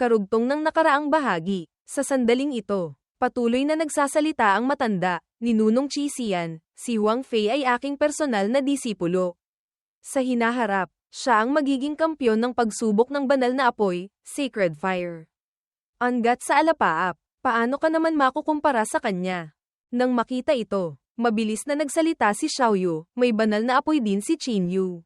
Karugtong ng nakaraang bahagi. Sa sandaling ito, patuloy na nagsasalita ang matanda, ninunong Chisian, si Huang Fei ay aking personal na disipulo. Sa hinaharap, siya ang magiging kampyon ng pagsubok ng banal na apoy, Sacred Fire. Angat sa alapaap, paano ka naman makukumpara sa kanya? Nang makita ito, mabilis na nagsalita si Xiaoyu, may banal na apoy din si Qinyu.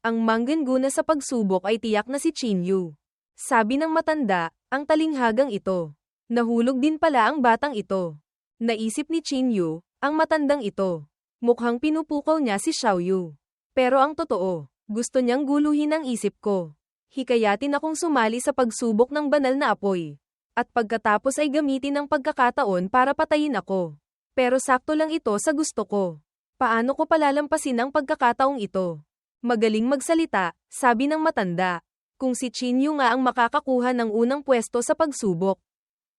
Ang manggana sa pagsubok ay tiyak na si Qinyu. Sabi ng matanda, ang talinghagang ito. Nahulog din pala ang batang ito. Naisip ni Qinyu, ang matandang ito. Mukhang pinupukaw niya si Xiaoyu. Pero ang totoo, gusto niyang guluhin ang isip ko. Hikayatin akong sumali sa pagsubok ng banal na apoy. At pagkatapos ay gamitin ang pagkakataon para patayin ako. Pero sakto lang ito sa gusto ko. Paano ko palalampasin ang pagkakataong ito? Magaling magsalita, sabi ng matanda. Kung si Qinyu nga ang makakakuha ng unang pwesto sa pagsubok.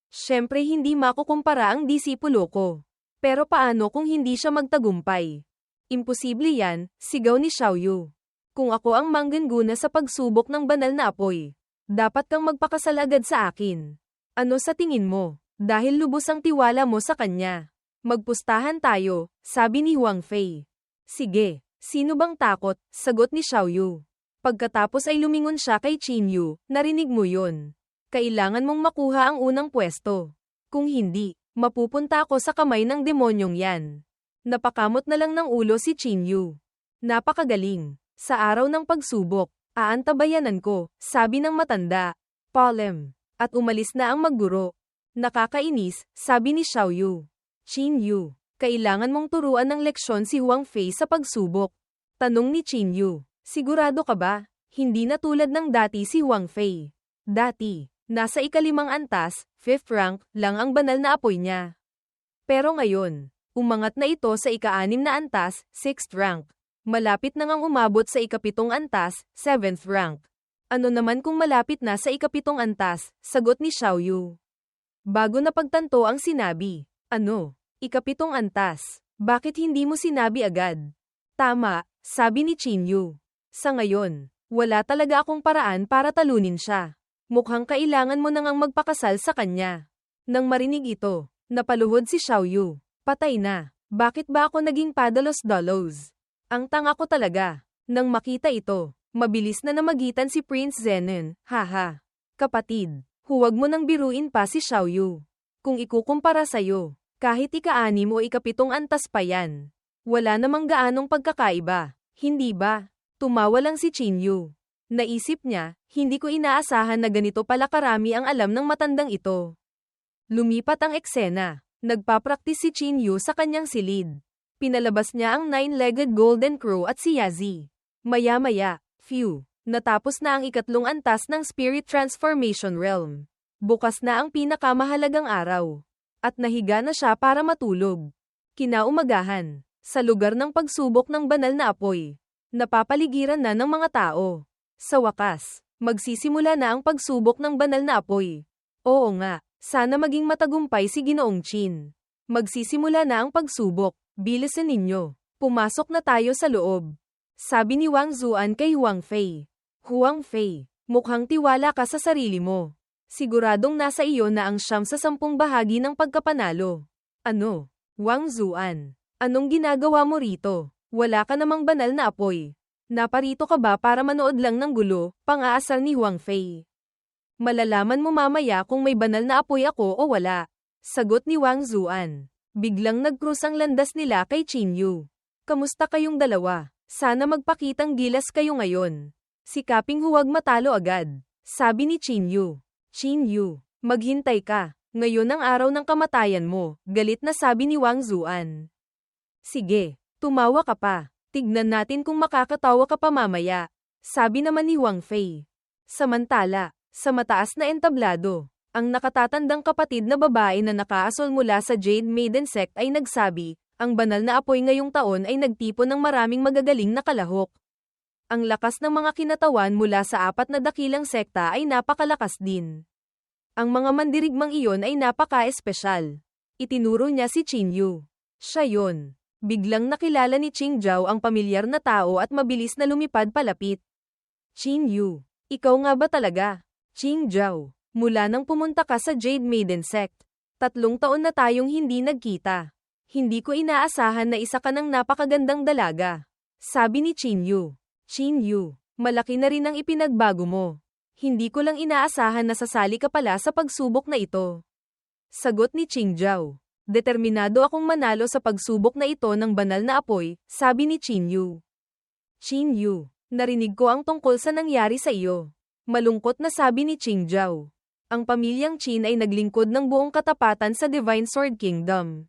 Siyempre hindi makukumpara ang disipulo ko. Pero paano kung hindi siya magtagumpay? Imposible yan, sigaw ni Xiaoyu. Kung ako ang manggana sa pagsubok ng banal na apoy, dapat kang magpakasal agad sa akin. Ano sa tingin mo? Dahil lubos ang tiwala mo sa kanya. Magpustahan tayo, sabi ni Huang Fei. Sige, sino bang takot? Sagot ni Xiaoyu. Pagkatapos ay lumingon siya kay Qinyu, narinig mo yun. Kailangan mong makuha ang unang pwesto. Kung hindi, mapupunta ako sa kamay ng demonyong yan. Napakamot na lang ng ulo si Qinyu. Napakagaling. Sa araw ng pagsubok, aantabayanan ko, sabi ng matanda. Palem. At umalis na ang magguro. Nakakainis, sabi ni Xiaoyu. Qinyu, kailangan mong turuan ng leksyon si Huang Fei sa pagsubok. Tanong ni Qinyu. Sigurado ka ba? Hindi na tulad ng dati si Huang Fei. Dati, nasa ikalimang antas, 5th rank, lang ang banal na apoy niya. Pero ngayon, umangat na ito sa ika-6 na antas, 6th rank. Malapit na ngang umabot sa ika-7 antas, 7th rank. Ano naman kung malapit na sa ika-7 antas, sagot ni Xiaoyu. Bago na pagtanto ang sinabi. Ano? Ika-7 antas. Bakit hindi mo sinabi agad? Tama, sabi ni Qinyu. Sa ngayon, wala talaga akong paraan para talunin siya. Mukhang kailangan mo nang magpakasal sa kanya. Nang marinig ito, napaluhod si Xiaoyu. Patay na. Bakit ba ako naging padalos-dalos? Ang tanga ko talaga. Nang makita ito, mabilis na namagitan si Prince Zenon. Haha. Kapatid, huwag mo nang biruin pa si Xiaoyu. Kung ikukumpara sa'yo, kahit ika-6 o ika-7 antas pa yan. Wala namang gaanong pagkakaiba. Hindi ba? Tumawa lang si Qinyu. Naisip niya, hindi ko inaasahan na ganito pala karami ang alam ng matandang ito. Lumipat ang eksena. Nagpapraktis si Qinyu sa kanyang silid. Pinalabas niya ang 9-legged golden crow at si Yazi. Maya-maya, natapos na ang ika-3 antas ng Spirit Transformation Realm. Bukas na ang pinakamahalagang araw. At nahiga na siya para matulog. Kinaumagahan, sa lugar ng pagsubok ng banal na apoy. Napapaligiran na ng mga tao. Sa wakas, magsisimula na ang pagsubok ng banal na apoy. Oo nga, sana maging matagumpay si Ginoong Qin. Magsisimula na ang pagsubok, bilisan ninyo. Pumasok na tayo sa loob. Sabi ni Wang Zuan kay Huang Fei. Huang Fei, mukhang tiwala ka sa sarili mo. Siguradong nasa iyo na ang 9 sa 10 bahagi ng pagkapanalo. Ano? Wang Zuan, anong ginagawa mo rito? Wala ka namang banal na apoy. Naparito ka ba para manood lang ng gulo? Pang-aasar ni Huang Fei. Malalaman mo mamaya kung may banal na apoy ako o wala. Sagot ni Wang Zuan. Biglang nagkrus ang landas nila kay Qinyu. Kamusta kayong dalawa? Sana magpakitang gilas kayo ngayon. Sikaping huwag matalo agad. Sabi ni Qinyu. Qinyu, maghintay ka. Ngayon ang araw ng kamatayan mo. Galit na sabi ni Wang Zuan. Sige. Tumawa ka pa. Tignan natin kung makakatawa ka pa mamaya. Sabi naman ni Huang Fei. Samantala, sa mataas na entablado, ang nakatatandang kapatid na babae na nakaasol mula sa Jade Maiden Sect ay nagsabi, ang banal na apoy ngayong taon ay nagtipon ng maraming magagaling na kalahok. Ang lakas ng mga kinatawan mula sa 4 na dakilang sekta ay napakalakas din. Ang mga mandirigmang iyon ay napaka-espesyal. Itinuro niya si Qinyu. Siya yon. Biglang nakilala ni Qingjiao ang pamilyar na tao at mabilis na lumipad palapit. Qinyu, ikaw nga ba talaga? Qingjiao, Mula nang pumunta ka sa Jade Maiden Sect, 3 taon na tayong hindi nagkita. Hindi ko inaasahan na isa ka ng napakagandang dalaga. Sabi ni Chinyu. Chinyu, malaki na rin ang ipinagbago mo. Hindi ko lang inaasahan na sasali ka pala sa pagsubok na ito. Sagot ni Qingjiao. Determinado akong manalo sa pagsubok na ito ng banal na apoy, sabi ni Chinyu. Chinyu, narinig ko ang tungkol sa nangyari sa iyo. Malungkot na sabi ni Qingjiao. Ang pamilyang Qin ay naglingkod ng buong katapatan sa Divine Sword Kingdom.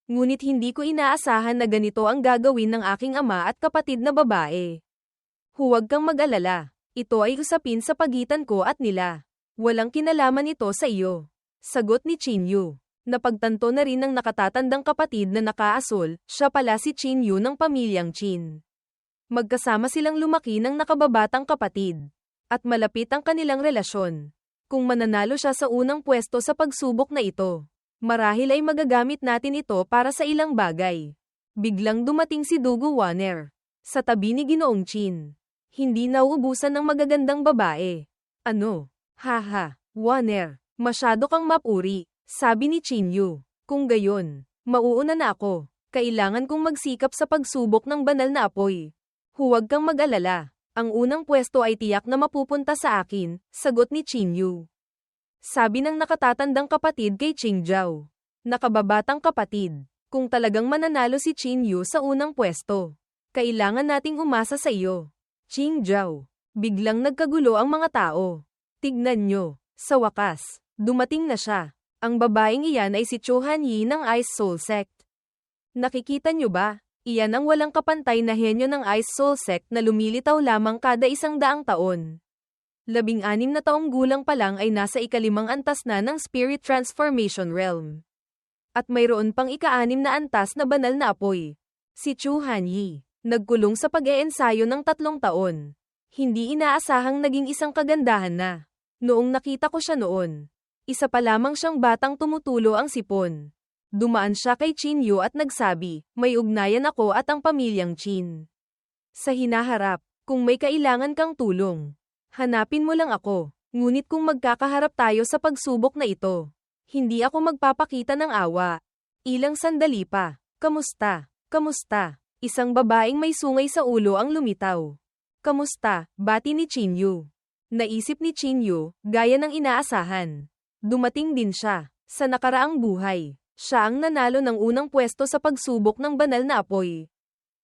Ngunit hindi ko inaasahan na ganito ang gagawin ng aking ama at kapatid na babae. Huwag kang mag-alala. Ito ay usapin sa pagitan ko at nila. Walang kinalaman ito sa iyo. Sagot ni Chinyu. Napagtanto na rin ng nakatatandang kapatid na nakaasul, siya pala si Chinyu ng pamilyang Qin. Magkasama silang lumaki ng nakababatang kapatid. At malapit ang kanilang relasyon. Kung mananalo siya sa unang pwesto sa pagsubok na ito, marahil ay magagamit natin ito para sa ilang bagay. Biglang dumating si Dugu Waner. Sa tabi ni Ginoong Qin. Hindi nauubusan ng magagandang babae. Ano? Haha, Waner, masyado kang mapuri, sabi ni Chinyu. Kung gayon, mauuna na ako. Kailangan kong magsikap sa pagsubok ng banal na apoy. Huwag kang mag-alala. Ang unang pwesto ay tiyak na mapupunta sa akin, sagot ni Chinyu. Sabi ng nakatatandang kapatid kay Qingjiao. Nakababatang kapatid, kung talagang mananalo si Chinyu sa unang pwesto, kailangan nating umasa sa iyo. Qingjiao. Biglang nagkagulo ang mga tao. Tignan nyo, sa wakas, dumating na siya. Ang babaeng iyan ay si Cho Hanyi ng Ice Soul Sect. Nakikita nyo ba? Iyan ang walang kapantay na henyo ng Ice Soul Sect na lumilitaw lamang kada 100 taon. 16 na taong gulang pa lang ay nasa ika-5 antas na ng Spirit Transformation Realm. At mayroon pang ika-6 na antas na banal na apoy. Si Cho Hanyi, nagkulong sa pag-eensayo ng 3 taon. Hindi inaasahang naging isang kagandahan na. Noong nakita ko siya noon, isa pa lamang siyang batang tumutulo ang sipon. Dumaan siya kay Chinyu at nagsabi, may ugnayan ako at ang pamilyang Qin. Sa hinaharap, kung may kailangan kang tulong, hanapin mo lang ako. Ngunit kung magkakaharap tayo sa pagsubok na ito, hindi ako magpapakita ng awa. Ilang sandali pa. Kamusta? Kamusta? Isang babaeng may sungay sa ulo ang lumitaw. Kamusta? Bati ni Chinyu. Naisip ni Chinyu, gaya ng inaasahan. Dumating din siya. Sa nakaraang buhay, siya ang nanalo ng unang pwesto sa pagsubok ng banal na apoy.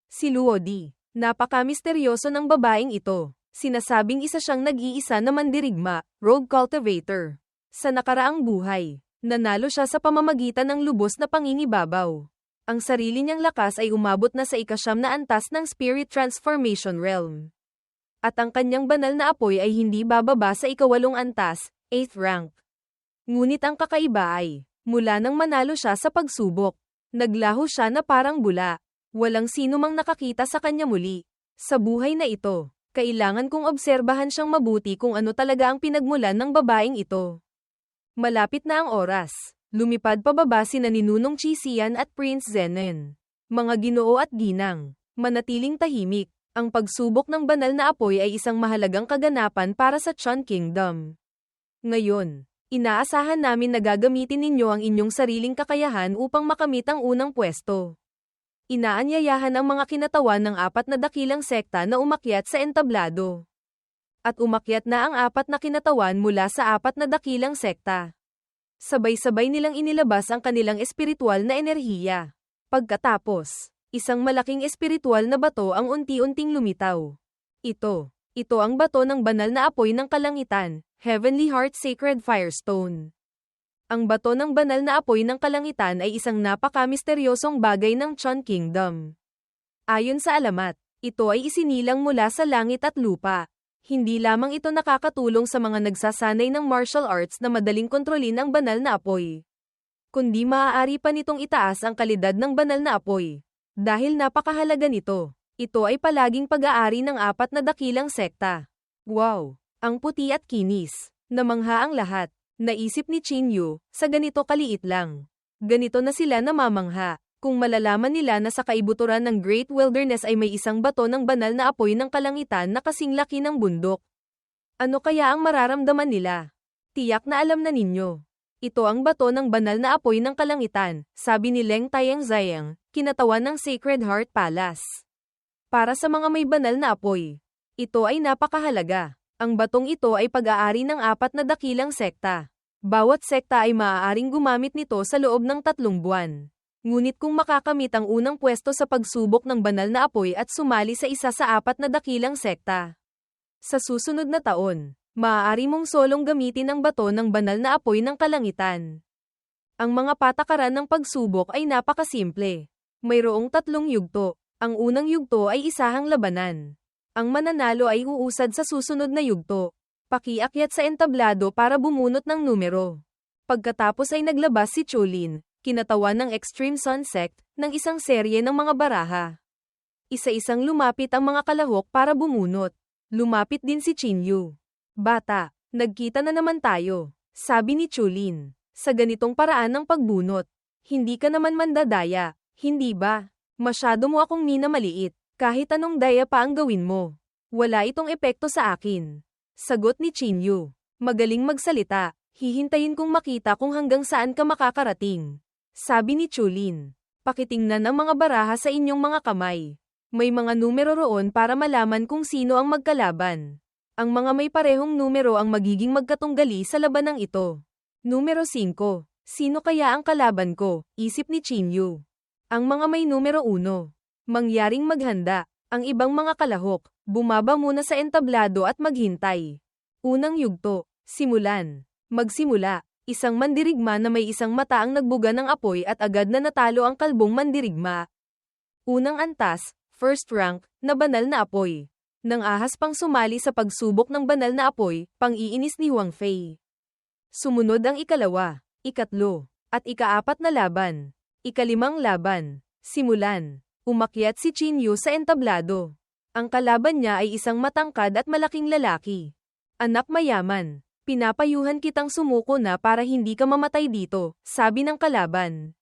Si Luodi. Napaka-misteryoso ng babaeng ito. Sinasabing isa siyang nag-iisa na mandirigma, rogue cultivator. Sa nakaraang buhay, nanalo siya sa pamamagitan ng lubos na pangingibabaw. Ang sarili niyang lakas ay umabot na sa ika-9 na antas ng Spirit Transformation Realm. At ang kanyang banal na apoy ay hindi bababa sa ika-8 antas, 8th rank. Ngunit ang kakaiba ay, mula nang manalo siya sa pagsubok, naglaho siya na parang bula. Walang sino mang nakakita sa kanya muli. Sa buhay na ito, kailangan kong obserbahan siyang mabuti kung ano talaga ang pinagmulan ng babaeng ito. Malapit na ang oras. Lumipad pababa sina Ninunong Qisian at Prince Zenon. Mga ginoo at ginang, manatiling tahimik. Ang pagsubok ng banal na apoy ay isang mahalagang kaganapan para sa Chun Kingdom. Ngayon, inaasahan namin na gagamitin ninyo ang inyong sariling kakayahan upang makamit ang unang pwesto. Inaanyayahan ang mga kinatawan ng 4 na dakilang sekta na umakyat sa entablado. At umakyat na ang 4 na kinatawan mula sa 4 na dakilang sekta. Sabay-sabay nilang inilabas ang kanilang espiritual na enerhiya. Pagkatapos, isang malaking espiritual na bato ang unti-unting lumitaw. Ito ang bato ng banal na apoy ng kalangitan, Heavenly Heart Sacred Firestone. Ang bato ng banal na apoy ng kalangitan ay isang napaka-misteryosong bagay ng Chun Kingdom. Ayon sa alamat, ito ay isinilang mula sa langit at lupa. Hindi lamang ito nakakatulong sa mga nagsasanay ng martial arts na madaling kontrolin ang banal na apoy, kundi maaari pa nitong itaas ang kalidad ng banal na apoy. Dahil napakahalaga nito, ito ay palaging pag-aari ng 4 na dakilang sekta. Wow! Ang puti at kinis. Namangha ang lahat. Naisip ni Chinyu, sa ganito kaliit lang. Ganito na sila namamangha. Kung malalaman nila na sa kaibuturan ng Great Wilderness ay may isang bato ng banal na apoy ng kalangitan na kasing laki ng bundok. Ano kaya ang mararamdaman nila? Tiyak na alam na ninyo. Ito ang bato ng banal na apoy ng kalangitan, sabi ni Leng Tianxiang, kinatawan ng Sacred Heart Palace. Para sa mga may banal na apoy, ito ay napakahalaga. Ang batong ito ay pag-aari ng 4 na dakilang sekta. Bawat sekta ay maaaring gumamit nito sa loob ng 3 buwan. Ngunit kung makakamit ang unang pwesto sa pagsubok ng banal na apoy at sumali sa isa sa 4 na dakilang sekta, sa susunod na taon, maaari mong solong gamitin ang bato ng banal na apoy ng kalangitan. Ang mga patakaran ng pagsubok ay napakasimple. Mayroong 3 yugto. Ang unang yugto ay isahang labanan. Ang mananalo ay uusad sa susunod na yugto. Pakiakyat sa entablado para bumunot ng numero. Pagkatapos ay naglabas si Cholin, kinatawan ng Extreme Sun Sect, ng isang serye ng mga baraha. Isa-isang lumapit ang mga kalahok para bumunot. Lumapit din si Chinyu. Bata, nagkita na naman tayo, sabi ni Cholin. Sa ganitong paraan ng pagbunot, hindi ka naman mandadaya, hindi ba? Masyado mo akong minamaliit, kahit anong daya pa ang gawin mo. Wala itong epekto sa akin. Sagot ni Chinyu. Magaling magsalita, hihintayin kong makita kung hanggang saan ka makakarating. Sabi ni Cholin. Pakitingnan ang mga baraha sa inyong mga kamay. May mga numero roon para malaman kung sino ang magkalaban. Ang mga may parehong numero ang magiging magkatunggali sa labanang ito. Numero 5. Sino kaya ang kalaban ko? Isip ni Chinyu. Ang mga may numero 1. Mangyaring maghanda. Ang ibang mga kalahok, bumaba muna sa entablado at maghintay. Unang yugto. Simulan. Magsimula. Isang mandirigma na may isang mata ang nagbuga ng apoy at agad na natalo ang kalbong mandirigma. Unang antas, first rank, na banal na apoy. Nang ahas pang sumali sa pagsubok ng banal na apoy, pang-iinis ni Huang Fei. Sumunod ang ikalawa, ikatlo, at ika-4 na laban. Ika-5 laban. Simulan. Umakyat si Chinyu sa entablado. Ang kalaban niya ay isang matangkad at malaking lalaki. Anak mayaman, pinapayuhan kitang sumuko na para hindi ka mamatay dito, sabi ng kalaban.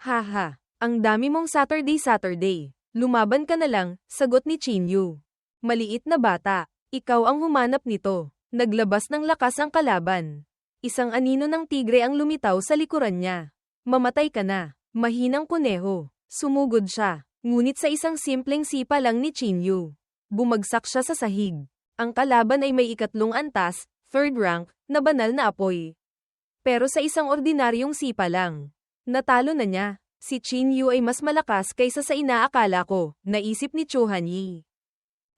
Haha, ang dami mong Saturday. Lumaban ka na lang, sagot ni Chinyu. Maliit na bata, ikaw ang humanap nito. Naglabas ng lakas ang kalaban. Isang anino ng tigre ang lumitaw sa likuran niya. Mamatay ka na, mahinang kuneho. Sumugod siya, ngunit sa isang simpleng sipa lang ni Chinyu. Bumagsak siya sa sahig. Ang kalaban ay may ikatlong antas, third rank, na banal na apoy. Pero sa isang ordinaryong sipa lang. Natalo na niya. Si Chinyu ay mas malakas kaysa sa inaakala ko, naisip ni Cho Hanyi.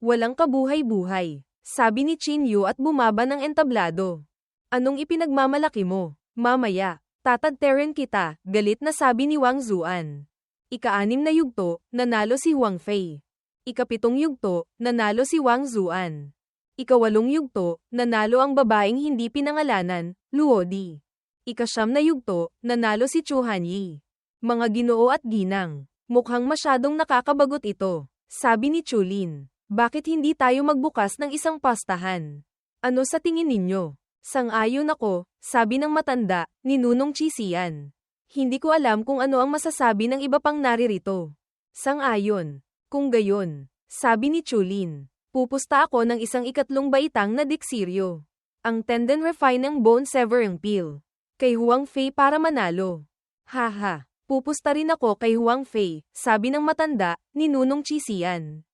Walang kabuhay-buhay, sabi ni Chinyu at bumaba ng entablado. Anong ipinagmamalaki mo? Mamaya, tatadterin kita, galit na sabi ni Wang Zuan. Ika-6 na yugto, nanalo si Huang Fei. Ika-7 yugto, nanalo si Wang Zuan. Ika-8 yugto, nanalo ang babaeng hindi pinangalanan, Luo Di. Ika-9 na yugto, nanalo si Cho Hanyi. Mga ginoo at ginang, mukhang masyadong nakakabagot ito, sabi ni Cholin. Bakit hindi tayo magbukas ng isang pastahan? Ano sa tingin ninyo? Sang-ayon ako, sabi ng matanda, ni Nunong Chisian. Hindi ko alam kung ano ang masasabi ng iba pang naririto. Sang-ayon. Kung gayon, sabi ni Cholin, pupusta ako ng isang ikatlong baitang na diksiryo. Ang tendon refine ng bone severing pill. Kay Huang Fei para manalo. Haha. Pupusta rin ako kay Huang Fei, sabi ng matanda, ni Nunong Chisian.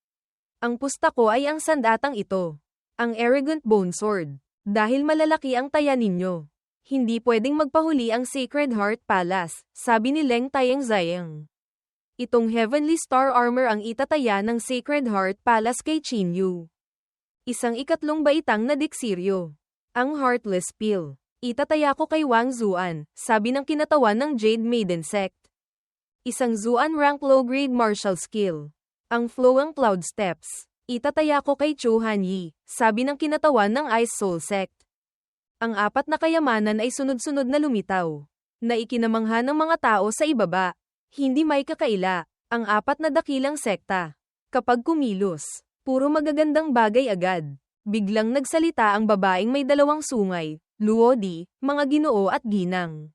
Ang pusta ko ay ang sandatang ito. Ang arrogant bone sword. Dahil malalaki ang taya ninyo. Hindi pwedeng magpahuli ang Sacred Heart Palace, sabi ni Leng Tianxiang. Itong Heavenly Star Armor ang itataya ng Sacred Heart Palace kay Chinyu. Isang ikatlong baitang na diksiryo. Ang Heartless Pill. Itataya ko kay Wang Zuan, sabi ng kinatawan ng Jade Maiden Sect. Isang Zuan rank low-grade martial skill. Ang Flowing Cloud Steps. Itataya ko kay Cho Hanyi, sabi ng kinatawan ng Ice Soul Sect. Ang 4 na kayamanan ay sunod-sunod na lumitaw. Na ikinamangha ng mga tao sa ibaba. Hindi may kakaila, ang 4 na dakilang sekta. Kapag kumilos, puro magagandang bagay agad. Biglang nagsalita ang babaeng may 2 sungay, Luo Di, mga ginoo at ginang.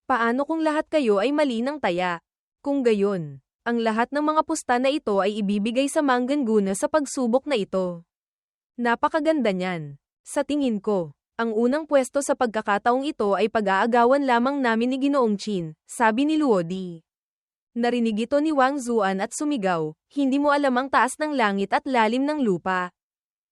Paano kung lahat kayo ay mali ng taya? Kung gayon, ang lahat ng mga pusta na ito ay ibibigay sa Mangganguna sa pagsubok na ito. Napakaganda niyan. Sa tingin ko, Ang unang pwesto sa pagkakataong ito ay pag-aagawan lamang namin ni Ginoong Qin, sabi ni Luodi. Narinig ito ni Wang Zuan at sumigaw, hindi mo alam ang taas ng langit at lalim ng lupa.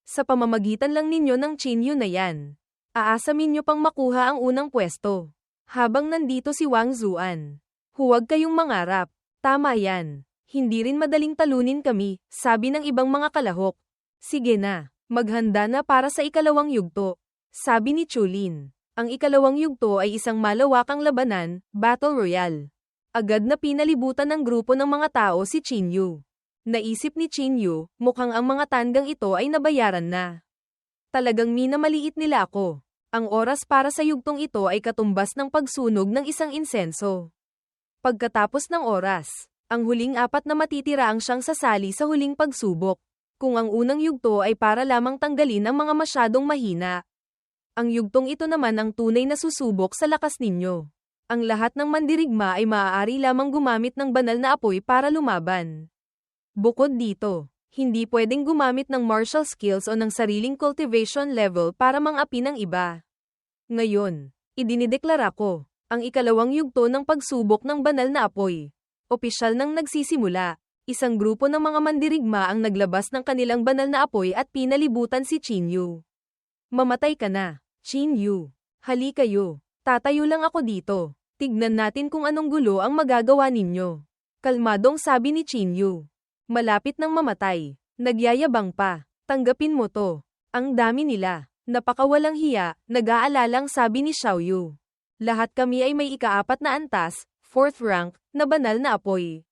Sa pamamagitan lang ninyo ng Qin Yu na yan. Aasamin nyo pang makuha ang unang pwesto. Habang nandito si Wang Zuan. Huwag kayong mangarap. Tama yan. Hindi rin madaling talunin kami, sabi ng ibang mga kalahok. Sige na, maghanda na para sa ikalawang yugto. Sabi ni Chulin. Ang ikalawang yugto ay isang malawakang labanan, Battle Royale. Agad na pinalibutan ng grupo ng mga tao si Qin Yu. Naisip ni Qin Yu, mukhang ang mga tandang ito ay nabayaran na. Talagang minamaliit nila ako. Ang oras para sa yugtong ito ay katumbas ng pagsunog ng isang insenso. Pagkatapos ng oras, ang huling apat na matitira ang siyang sasali sa huling pagsubok. Kung ang unang yugto ay para lamang tanggalin ang mga masyadong mahina. Ang yugtong ito naman ang tunay na susubok sa lakas ninyo. Ang lahat ng mandirigma ay maaari lamang gumamit ng banal na apoy para lumaban. Bukod dito, hindi pwedeng gumamit ng martial skills o ng sariling cultivation level para mang-api ng iba. Ngayon, idinideklara ko, ang ikalawang yugto ng pagsubok ng banal na apoy. Opisyal nang nagsisimula, isang grupo ng mga mandirigma ang naglabas ng kanilang banal na apoy at pinalibutan si Qin Yu. Mamatay ka na, Qin Yu. Hali kayo. Tatayo lang ako dito. Tignan natin kung anong gulo ang magagawa ninyo. Kalmadong sabi ni Qin Yu. Malapit nang mamatay. Nagyayabang pa. Tanggapin mo to. Ang dami nila. Napakawalang hiya, nag-aalalang sabi ni Xiaoyu. Lahat kami ay may ika-4 na antas, 4th rank, na banal na apoy.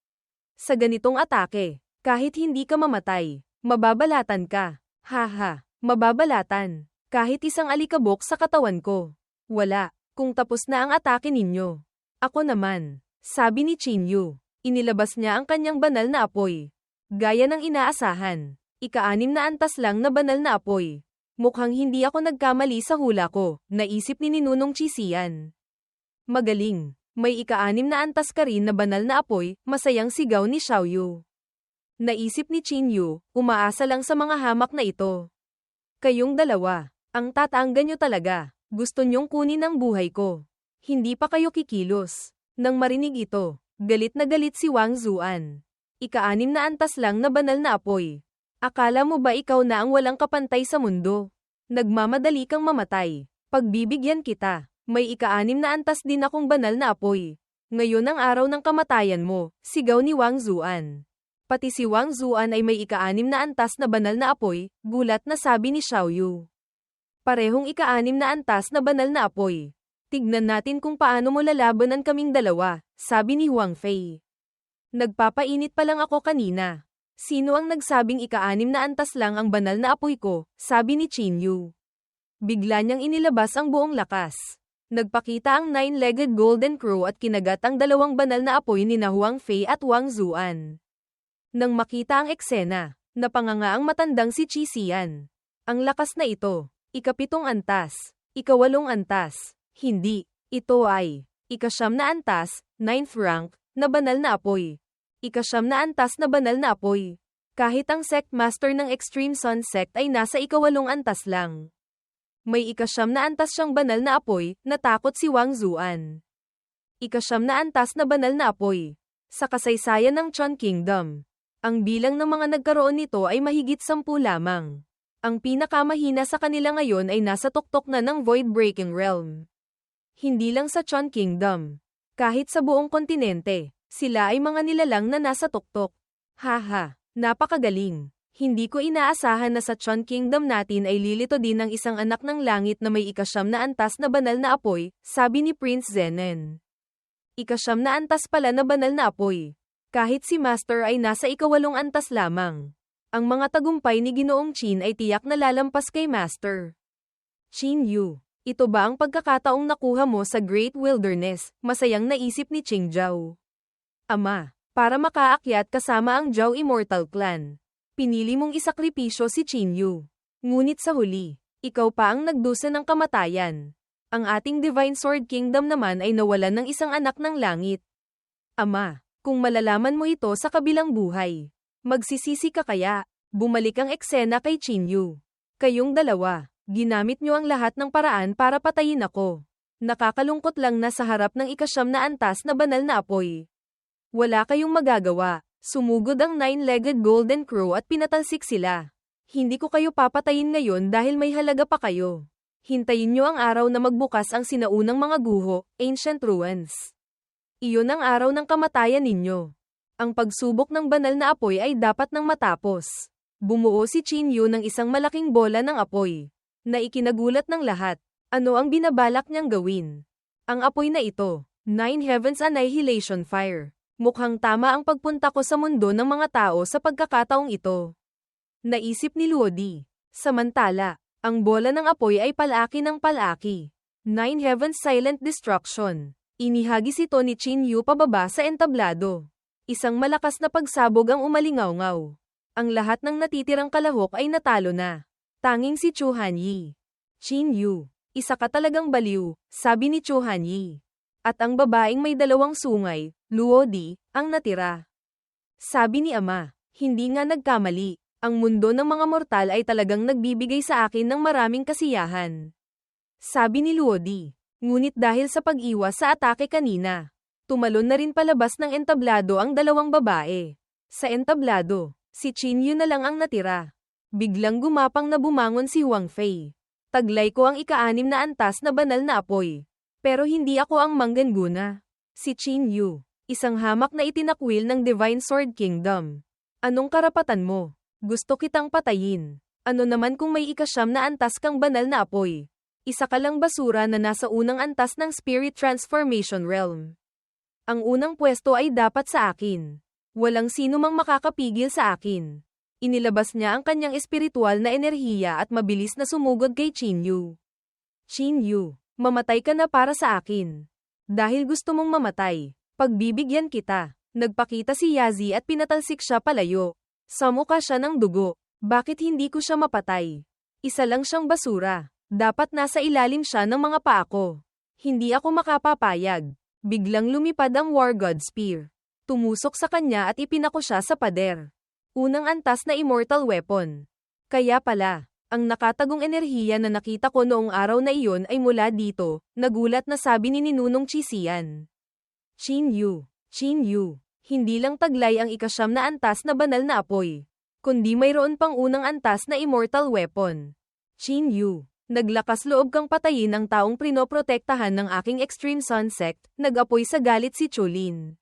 Sa ganitong atake, kahit hindi ka mamatay, mababalatan ka. Haha, mababalatan. Kahit isang alikabok sa katawan ko. Wala, kung tapos na ang atake ninyo. Ako naman, sabi ni Qin Yu. Inilabas niya ang kanyang banal na apoy. Gaya ng inaasahan, ika-6 na antas lang na banal na apoy. Mukhang hindi ako nagkamali sa hula ko, naisip ni Ninunong Chisian. Magaling, may ika-6 na antas ka rin na banal na apoy, masayang sigaw ni Xiaoyu. Naisip ni Qin Yu, umaasa lang sa mga hamak na ito. Kayong dalawa. Ang tatangga nyo talaga, gusto nyong kunin ang buhay ko. Hindi pa kayo kikilos. Nang marinig ito, galit na galit si Wang Zuan. Ika-6 na antas lang na banal na apoy. Akala mo ba ikaw na ang walang kapantay sa mundo? Nagmamadali kang mamatay. Pagbibigyan kita, may ika-6 na antas din akong banal na apoy. Ngayon ang araw ng kamatayan mo, sigaw ni Wang Zuan. Pati si Wang Zuan ay may ika-6 na antas na banal na apoy, gulat na sabi ni Xiaoyu. Parehong ika-6 na antas na banal na apoy. Tignan natin kung paano mo lalabanan kaming dalawa, sabi ni Huang Fei. Nagpapainit pa lang ako kanina. Sino ang nagsabing ika-6 na antas lang ang banal na apoy ko, sabi ni Qin Yu. Bigla niyang inilabas ang buong lakas. Nagpakita ang 9-legged golden crow at kinagat ang dalawang banal na apoy ni Huang Fei at Wang Zuan. Nang makita ang eksena, napanganga ang matandang si Chisian. Ang lakas na ito. Ika-7 antas. Ika-8 antas. Hindi. Ito ay ika-9 na antas, 9th rank, na banal na apoy. Ika-9 na antas na banal na apoy. Kahit ang sect master ng Extreme Sun Sect ay nasa ika-8 antas lang. May ika-9 na antas siyang banal na apoy, natakot si Wang Zuan. Ika-9 na antas na banal na apoy. Sa kasaysayan ng Chun Kingdom, ang bilang ng mga nagkaroon nito ay mahigit 10 lamang. Ang pinakamahina sa kanila ngayon ay nasa tuktok na ng Void-Breaking Realm. Hindi lang sa Chun Kingdom. Kahit sa buong kontinente, sila ay mga nilalang na nasa tuktok. Haha, napakagaling. Hindi ko inaasahan na sa Chun Kingdom natin ay lilito din ang isang anak ng langit na may ika-9 na antas na banal na apoy, sabi ni Prince Zenen. Ika-9 na antas pala na banal na apoy. Kahit si Master ay nasa ika-8 antas lamang. Ang mga tagumpay ni Ginoong Qin ay tiyak na lalampas kay Master. Qin Yu, ito ba ang pagkakataong nakuha mo sa Great Wilderness? Masayang naisip ni Qing Zhao. Ama, para makaakyat kasama ang Zhao Immortal Clan. Pinili mong isakripisyo si Qin Yu. Ngunit sa huli, ikaw pa ang nagdusa ng kamatayan. Ang ating Divine Sword Kingdom naman ay nawalan ng isang anak ng langit. Ama, kung malalaman mo ito sa kabilang buhay, magsisisi ka kaya? Bumalik ang eksena kay Qin Yu. Kayong dalawa, Ginamit niyo ang lahat ng paraan para patayin ako. Nakakalungkot lang na sa harap ng ikasyam na antas na banal na apoy. Wala kayong magagawa. Sumugod ang nine-legged golden crow at pinatalsik sila. Hindi ko kayo papatayin ngayon dahil may halaga pa kayo. Hintayin niyo ang araw na magbukas ang sinaunang mga guho, ancient ruins. Iyon ang araw ng kamatayan ninyo. Ang pagsubok ng banal na apoy ay dapat nang matapos. Bumuo si Qin Yu ng isang malaking bola ng apoy na ikinagulat ng lahat. Ano ang binabalak niyang gawin? Ang apoy na ito, Nine Heavens Annihilation Fire. Mukhang tama ang pagpunta ko sa mundo ng mga tao sa pagkakataong ito. Naisip ni Luodi. Samantala, ang bola ng apoy ay palaki ng palaki. Nine Heavens Silent Destruction. Inihagis ito ni Qin Yu pababa sa entablado. Isang malakas na pagsabog ang umalingaw-ngaw. Ang lahat ng natitirang kalahok ay natalo na. Tanging si Chu Hanyi. Qin Yu, isa ka talagang baliw, sabi ni Chu Hanyi. At ang babaeng may dalawang sungay, Luodi, ang natira. Sabi ni Ama, hindi nga nagkamali. Ang mundo ng mga mortal ay talagang nagbibigay sa akin ng maraming kasiyahan. Sabi ni Luodi. Ngunit dahil sa pag-iwas sa atake kanina, tumalon na rin palabas ng entablado ang dalawang babae. Sa entablado, si Qin Yu na lang ang natira. Biglang gumapang na bumangon si Huang Fei. Taglay ko ang ika-6 na antas na banal na apoy. Pero hindi ako ang mangganguna. Si Qin Yu, isang hamak na itinakwil ng Divine Sword Kingdom. Anong karapatan mo? Gusto kitang patayin. Ano naman kung may ika-9 na antas kang banal na apoy? Isa ka lang basura na nasa unang antas ng Spirit Transformation Realm. Ang unang pwesto ay dapat sa akin. Walang sino mang makakapigil sa akin. Inilabas niya ang kanyang espiritual na enerhiya at mabilis na sumugod kay Qin Yu. Qin Yu, mamatay ka na para sa akin. Dahil gusto mong mamatay, pagbibigyan kita. Nagpakita si Yazi at pinatalsik siya palayo. Sa mukha siya ng dugo. Bakit hindi ko siya mapatay? Isa lang siyang basura. Dapat nasa ilalim siya ng mga paa ko. Hindi ako makapapayag. Biglang lumipad ang War God Spear. Tumusok sa kanya at ipinako siya sa pader. Unang antas na immortal weapon. Kaya pala, ang nakatagong enerhiya na nakita ko noong araw na iyon ay mula dito, nagulat na sabi ni Ninunong Chisian. Qin Yu, hindi lang taglay ang ika-9 na antas na banal na apoy, kundi mayroon pang unang antas na immortal weapon. Qin Yu, naglakas loob kang patayin ang taong prinoprotektahan ng aking Extreme Sun Sect, nag-apoy sa galit si Chulin.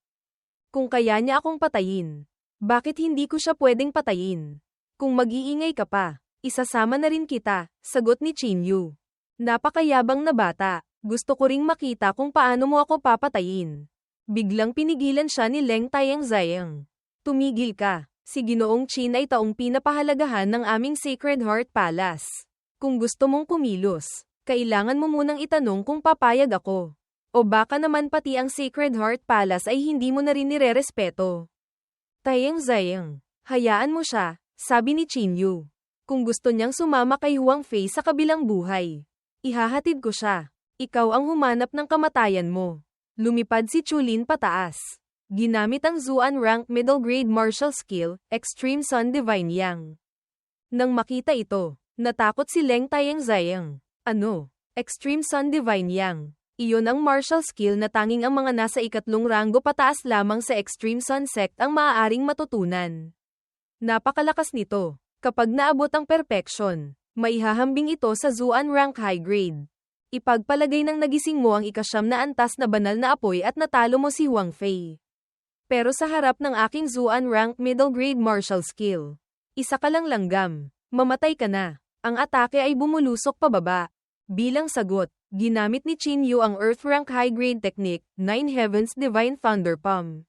Kung kaya niya akong patayin, bakit hindi ko siya pwedeng patayin? Kung mag-iingay ka pa, isasama na rin kita, sagot ni Qin Yu. Napakayabang na bata, gusto ko ring makita kung paano mo ako papatayin. Biglang pinigilan siya ni Leng Tianxiang. Tumigil ka, si Ginoong Qin ay taong pinapahalagahan ng aming Sacred Heart Palace. Kung gusto mong kumilos, kailangan mo munang itanong kung papayag ako. O baka naman pati ang Sacred Heart Palace ay hindi mo na rin nirerespeto. Tianxiang, hayaan mo siya, sabi ni Qin Yu. Kung gusto niyang sumama kay Huang Fei sa kabilang buhay, ihahatid ko siya. Ikaw ang humanap ng kamatayan mo. Lumipad si Chulin pataas. Ginamit ang Zuan Rank Middle Grade Martial Skill, Extreme Sun Divine Yang. Nang makita ito, natakot si Leng Tianxiang. Ano? Extreme Sun Divine Yang. Iyon ang martial skill na tanging ang mga nasa ikatlong ranggo pataas lamang sa Extreme Sun Sect ang maaaring matutunan. Napakalakas nito. Kapag naabot ang perfection, maihahambing ito sa Zuan Rank High Grade. Ipagpalagay ng nagising mo ang ika-9 na antas na banal na apoy at natalo mo si Huang Fei. Pero sa harap ng aking Zuan Rank Middle Grade Martial Skill, isa ka lang langgam, mamatay ka na. Ang atake ay bumulusok pababa. Bilang sagot, ginamit ni Qin Yu ang Earth Rank High Grade Technique, Nine Heavens Divine Thunder Palm.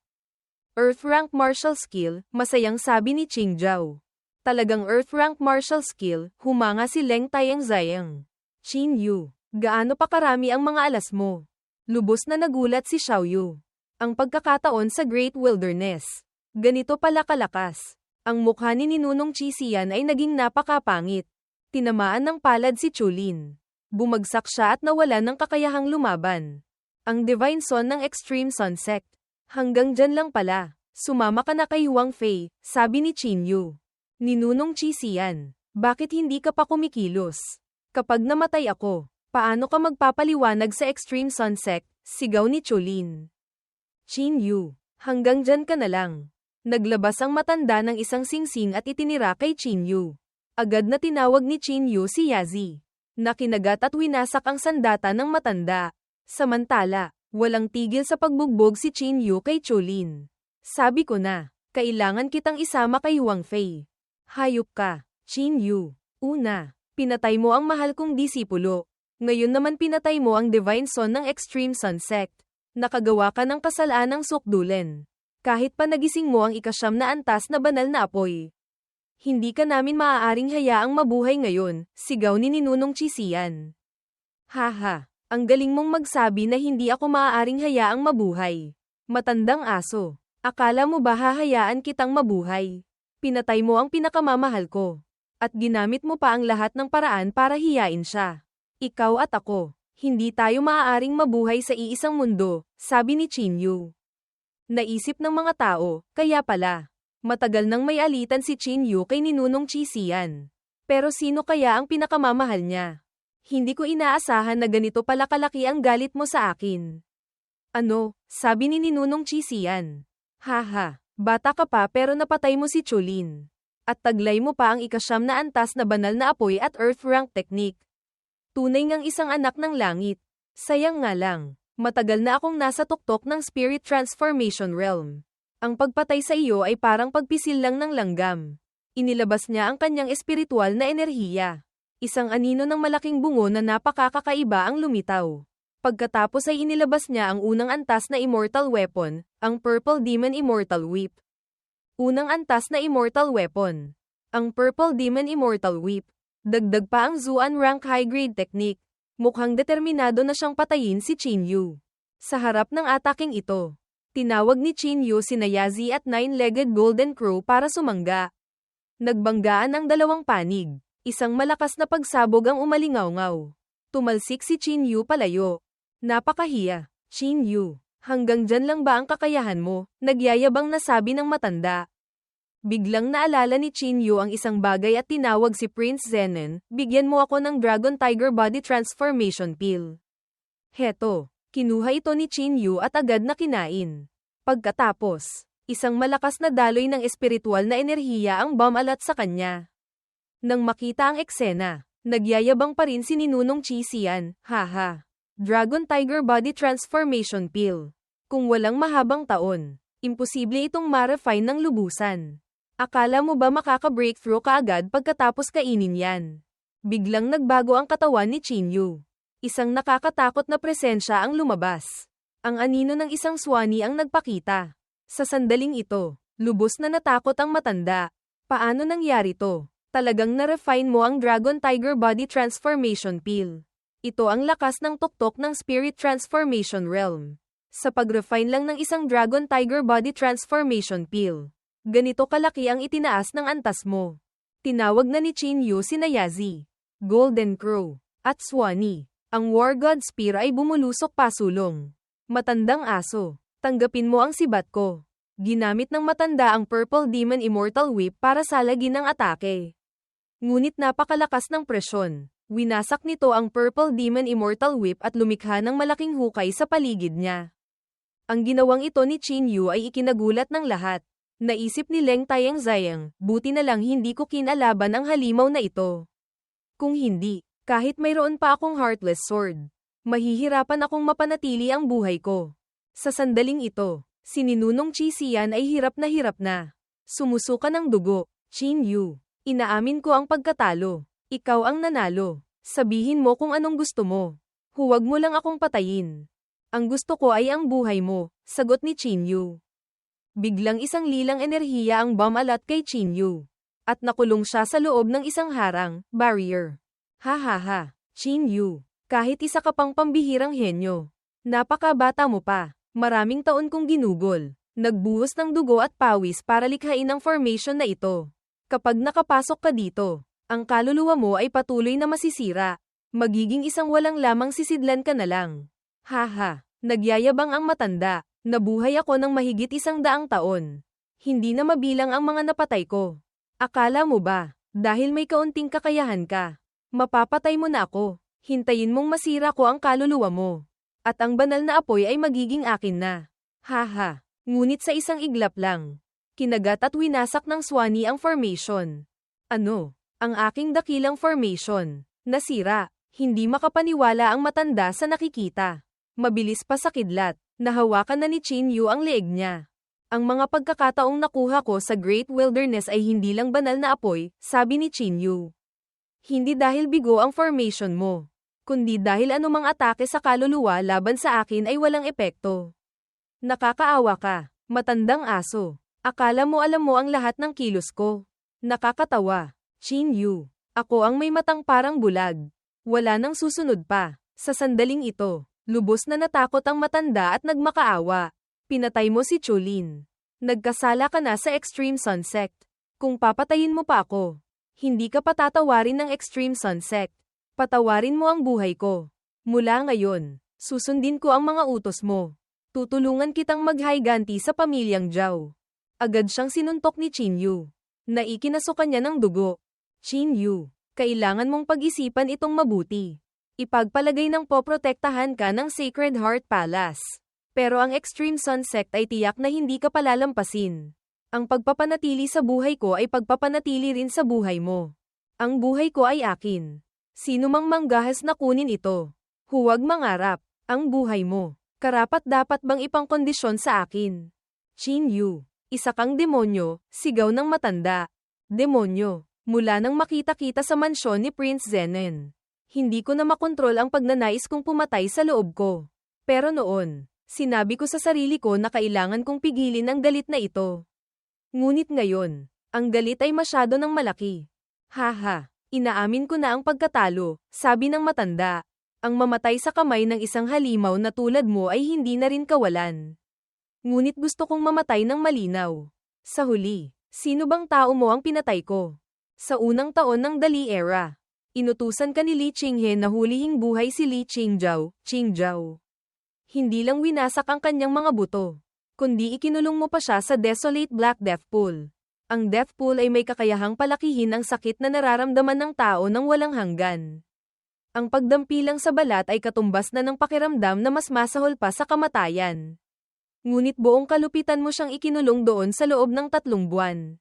Earth Rank Martial Skill, masayang sabi ni Qing Zhao. Talagang Earth Rank Martial Skill, humanga si Leng Tianxiang. Qin Yu, gaano pa karami ang mga alas mo? Lubos na nagulat si Xiaoyu. Ang pagkakataon sa Great Wilderness. Ganito pala kalakas. Ang mukha ni Ninunong Chisian ay naging napakapangit. Tinamaan ng palad si Chulin. Bumagsak siya at nawalan ng kakayahang lumaban. Ang Divine Sun ng Extreme Sun Sect. Hanggang dyan lang pala. Sumama ka na kay Huang Fei, sabi ni Qin Yu. Ninunong Chisian, bakit hindi ka pa kumikilos? Kapag namatay ako, paano ka magpapaliwanag sa Extreme Sun Sect? Sigaw ni Cholin. Qin Yu, hanggang dyan ka na lang. Naglabas ang matanda ng isang singsing at itinira kay Qin Yu. Agad na tinawag ni Qin Yu si Yazi. Nakinagat at winasak ang sandata ng matanda. Samantala, walang tigil sa pagbugbog si Qin Yu kay Cholin. Sabi ko na, kailangan kitang isama kay Huang Fei. Hayop ka, Qin Yu. Una, pinatay mo ang mahal kong disipulo. Ngayon naman pinatay mo ang Divine Son ng Extreme Sun Sect. Nakagawa ka ng kasalanang sukdulen. Kahit pa nagising mo ang ikasyam na antas na banal na apoy. Hindi ka namin maaaring hayaang mabuhay ngayon, sigaw ni Ninunong Chisian. Haha, ang galing mong magsabi na hindi ako maaaring hayaang mabuhay. Matandang aso, akala mo ba hahayaan kitang mabuhay? Pinatay mo ang pinakamamahal ko. At ginamit mo pa ang lahat ng paraan para hiyain siya. Ikaw at ako. Hindi tayo maaaring mabuhay sa iisang mundo, sabi ni Qin Yu. Naisip ng mga tao, kaya pala. Matagal nang may alitan si Qin Yu kay Ninunong Chisian. Pero sino kaya ang pinakamamahal niya? Hindi ko inaasahan na ganito pala kalaki ang galit mo sa akin. Ano, sabi ni Ninunong Chisian. Haha, bata ka pa pero napatay mo si Cholin. At taglay mo pa ang ikasyam na antas na banal na apoy at earth rank technique. Tunay ngang isang anak ng langit. Sayang nga lang, matagal na akong nasa tuktok ng spirit transformation realm. Ang pagpatay sa iyo ay parang pagpisil lang ng langgam. Inilabas niya ang kanyang espiritual na enerhiya. Isang anino ng malaking bungo na napakakakaiba ang lumitaw. Pagkatapos ay inilabas niya ang unang antas na immortal weapon, ang Purple Demon Immortal Whip. Unang antas na immortal weapon. Ang Purple Demon Immortal Whip. Dagdag pa ang Zuan rank high-grade technique. Mukhang determinado na siyang patayin si Qin Yu. Sa harap ng ataking ito, tinawag ni Qin Yu sina Yazi at Nine-Legged Golden Crow para sumangga. Nagbanggaan ang dalawang panig. Isang malakas na pagsabog ang umalingaw-ngaw. Tumalsik si Qin Yu palayo. Napakahiya, Qin Yu. Hanggang dyan lang ba ang kakayahan mo? Nagyayabang na sabi ng matanda. Biglang naalala ni Qin Yu ang isang bagay at tinawag si Prince Zenon, bigyan mo ako ng Dragon Tiger Body Transformation Pill. Heto, kinuha ito ni Qin Yu at agad na kinain. Pagkatapos, isang malakas na daloy ng espiritual na enerhiya ang bumalat sa kanya. Nang makita ang eksena, nagyayabang pa rin si Ninunong Chisian, haha. Dragon Tiger Body Transformation Pill. Kung walang mahabang taon, imposible itong ma-refine ng lubusan. Akala mo ba makaka-breakthrough ka agad pagkatapos kainin yan? Biglang nagbago ang katawan ni Qin Yu. Isang nakakatakot na presensya ang lumabas. Ang anino ng isang swani ang nagpakita. Sa sandaling ito, lubos na natakot ang matanda. Paano nangyari to? Talagang na-refine mo ang Dragon Tiger Body Transformation Pill. Ito ang lakas ng tuktok ng Spirit Transformation Realm. Sa pag-refine lang ng isang Dragon Tiger Body Transformation Pill, ganito kalaki ang itinaas ng antas mo. Tinawag na ni Qin Yu sina Yazi, Golden Crow, at Swani. Ang War God Spear ay bumulusok pasulong. Matandang aso, tanggapin mo ang sibat ko. Ginamit ng matanda ang Purple Demon Immortal Whip para salagin ang atake. Ngunit napakalakas ng presyon. Winasak nito ang Purple Demon Immortal Whip at lumikha ng malaking hukay sa paligid niya. Ang ginawang ito ni Qin Yu ay ikinagulat ng lahat. Naisip ni Leng Tianxiang, buti na lang hindi ko kinalaban ang halimaw na ito. Kung hindi, kahit mayroon pa akong Heartless Sword, mahihirapan akong mapanatili ang buhay ko. Sa sandaling ito, si Ninunong Chisian ay hirap na. Sumusuka ng dugo. Qin Yu, inaamin ko ang pagkatalo. Ikaw ang nanalo. Sabihin mo kung anong gusto mo. Huwag mo lang akong patayin. Ang gusto ko ay ang buhay mo, sagot ni Qin Yu. Biglang isang lilang enerhiya ang bumalat kay Qin Yu. At nakulong siya sa loob ng isang harang, barrier. Ha, Qin Yu, kahit isa ka pang pambihirang henyo. Napakabata mo pa, maraming taon kong ginugol. Nagbuhos ng dugo at pawis para likhain ang formation na ito. Kapag nakapasok ka dito, ang kaluluwa mo ay patuloy na masisira. Magiging isang walang lamang sisidlan ka na lang. Haha, nagyayabang ang matanda. Nabuhay ako ng mahigit 100 taon. Hindi na mabilang ang mga napatay ko. Akala mo ba, dahil may kaunting kakayahan ka, Mapapatay mo na ako. Hintayin mong masira ko ang kaluluwa mo. At ang banal na apoy ay magiging akin na. Haha. Ngunit sa isang iglap lang. Kinagat at winasak ng Swanee ang formation. Ano? Ang aking dakilang formation. Nasira. Hindi makapaniwala ang matanda sa nakikita. Mabilis pa sa kidlat. Nahawakan na ni Qin Yu ang leeg niya. Ang mga pagkakataong nakuha ko sa Great Wilderness ay hindi lang banal na apoy, sabi ni Qin Yu. Hindi dahil bigo ang formation mo, kundi dahil anumang atake sa kaluluwa laban sa akin ay walang epekto. Nakakaawa ka, matandang aso. Akala mo alam mo ang lahat ng kilos ko. Nakakatawa. Qin Yu. Ako ang may matang parang bulag. Wala nang susunod pa. Sa sandaling ito, lubos na natakot ang matanda at nagmakaawa. Pinatay mo si Chulin. Nagkasala ka na sa Extreme Sun Sect. Kung papatayin mo pa ako, hindi ka patatawarin ng Extreme Sun Sect. Patawarin mo ang buhay ko. Mula ngayon, susundin ko ang mga utos mo. Tutulungan kitang maghiganti sa pamilyang Zhao. Agad siyang sinuntok ni Qin Yu. Naikinasukan niya ng dugo. Qin Yu, kailangan mong pag-isipan itong mabuti. Ipagpalagay ng poprotektahan ka ng Sacred Heart Palace. Pero ang Extreme Sun Sect ay tiyak na hindi ka palalampasin. Ang pagpapanatili sa buhay ko ay pagpapanatili rin sa buhay mo. Ang buhay ko ay akin. Sino mang manggahas na kunin ito. Huwag mangarap. Ang buhay mo. Karapat-dapat bang ipangkondisyon sa akin? Qin Yu. Isa kang demonyo, sigaw ng matanda. Demonyo. Mula nang makita-kita sa mansyon ni Prince Zenen. Hindi ko na makontrol ang pagnanais kong pumatay sa loob ko. Pero noon, sinabi ko sa sarili ko na kailangan kong pigilin ang galit na ito. Ngunit ngayon, ang galit ay masyado ng malaki. Haha, inaamin ko na ang pagkatalo, sabi ng matanda. Ang mamatay sa kamay ng isang halimaw na tulad mo ay hindi na rin kawalan. Ngunit gusto kong mamatay ng malinaw. Sa huli, sino bang tao mo ang pinatay ko? Sa unang taon ng Dali Era, inutusan ka ni Li Qinghe na hulihing buhay si Li Qingzhao, Qingzhao. Hindi lang winasak ang kanyang mga buto, kundi ikinulong mo pa siya sa Desolate Black Death Pool. Ang Death Pool ay may kakayahang palakihin ang sakit na nararamdaman ng tao nang walang hanggan. Ang pagdampi lang sa balat ay katumbas na ng pakiramdam na mas masahol pa sa kamatayan. Ngunit buong kalupitan mo siyang ikinulong doon sa loob ng 3 buwan.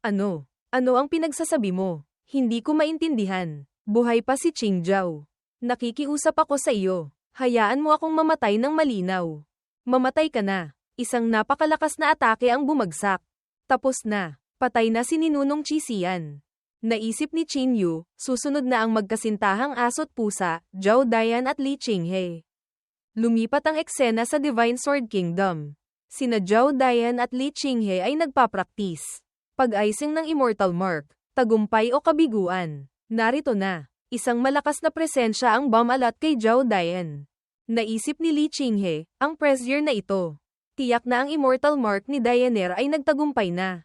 Ano? Ano ang pinagsasabi mo? Hindi ko maintindihan. Buhay pa si Qingzhao. Nakikiusap ako sa iyo. Hayaan mo akong mamatay ng malinaw. Mamatay ka na. Isang napakalakas na atake ang bumagsak. Tapos na. Patay na si Ninunong Qisian. Naisip ni Qin Yu, susunod na ang magkasintahang aso't pusa, Zhao Dayan at Li Qinghe. Lumipat ang eksena sa Divine Sword Kingdom. Sina Zhao Dayan at Li Qinghe ay nagpapraktis. Pag-icing ng Immortal Mark, tagumpay o kabiguan. Narito na. Isang malakas na presensya ang bumalat kay Zhao Dayan. Naisip ni Li Qinghe, ang pressure na ito. Tiyak na ang Immortal Mark ni Dayaner ay nagtagumpay na.